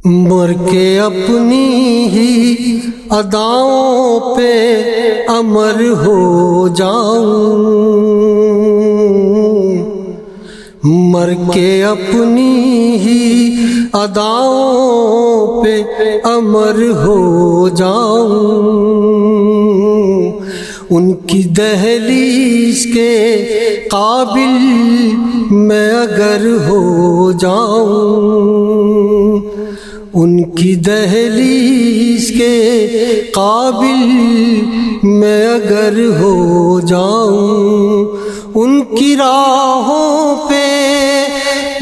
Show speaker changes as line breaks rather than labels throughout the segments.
مر کے اپنی ہی اداؤں پہ امر ہو جاؤں، مر کے اپنی ہی اداؤں پہ امر ہو جاؤں، ان کی دہلیز کے قابل میں اگر ہو جاؤں، ان کی دہلیز کے قابل میں اگر ہو جاؤں، ان کی راہوں پہ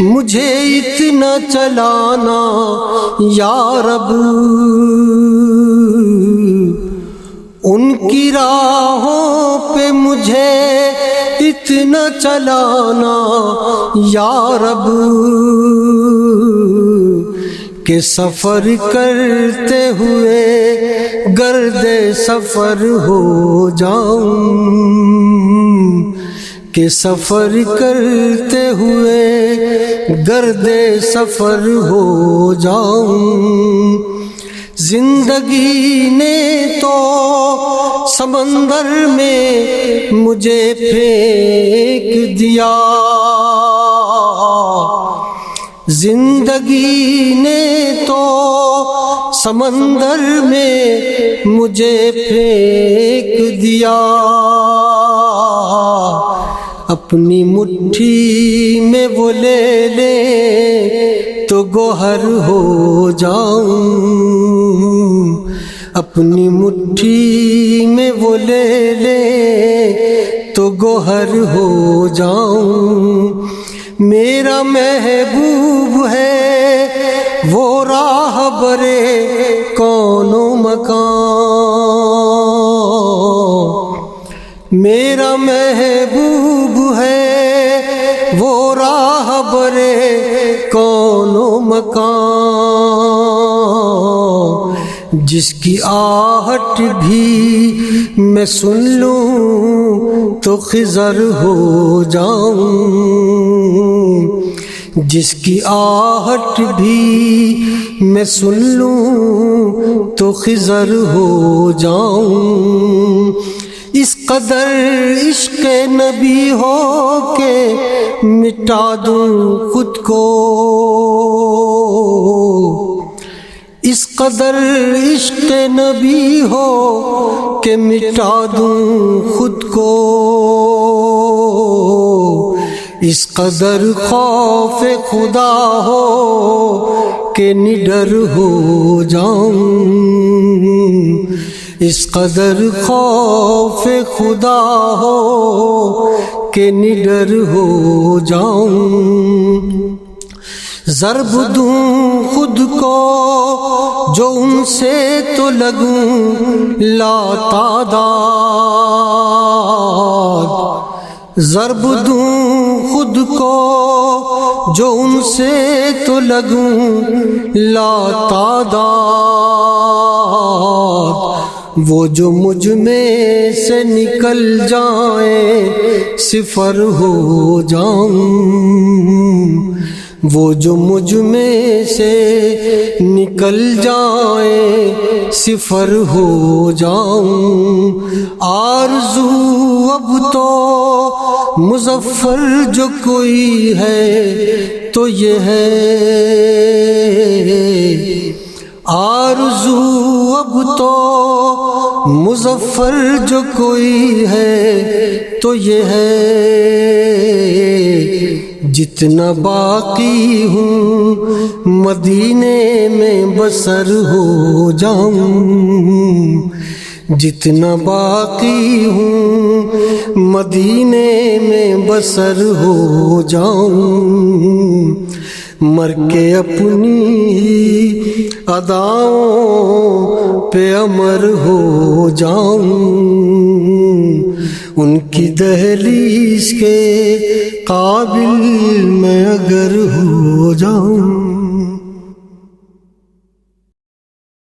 مجھے اتنا چلانا یا رب، ان کی راہوں پہ مجھے اتنا چلانا یا رب کہ سفر کرتے ہوئے گرد سفر ہو جاؤں، کہ سفر کرتے ہوئے گرد سفر ہو جاؤں۔ زندگی نے تو سمندر میں مجھے پھینک دیا، زندگی نے تو سمندر میں مجھے پھینک دیا، اپنی مٹھی میں وہ لے لے تو گوہر ہو جاؤں، اپنی مٹھی میں وہ لے لے تو گوہر ہو جاؤں۔ میرا محبوب ہے وہ راہبر کون و مکان، میرا محبوب ہے وہ راہبر کون و مکان، جس کی آہٹ بھی میں سن لوں تو خضر ہو جاؤں، جس کی آہٹ بھی میں سن لوں تو خضر ہو جاؤں۔ اس قدر عشق نبی ہو کہ مٹا دوں خود کو، اس قدر عشق نبی ہو کہ مٹا دوں خود کو، اس قدر خوف خدا ہو کہ نڈر ہو جاؤں، اس قدر خوف خدا ہو کہ نڈر ہو جاؤں۔ ضرب دوں خود کو جو ان سے تو لگوں لا تعداد، ضرب دوں خود کو جو ان سے تو لگوں لا تعداد، وہ جو مجھ میں سے نکل جائیں صفر ہو جاؤں، وہ جو مجھ میں سے نکل جائیں صفر ہو جاؤں۔ آرزو اب تو مظفر جو کوئی ہے تو یہ ہے، آرزو اب تو مظفر جو کوئی ہے تو یہ ہے، جتنا باقی ہوں مدینے میں بسر ہو جاؤں، جتنا باقی ہوں مدینے میں بسر ہو جاؤں، مر کے اپنی اداؤں پہ امر ہو جاؤں، ان کی دہلیز کے قابل میں اگر ہو جاؤں۔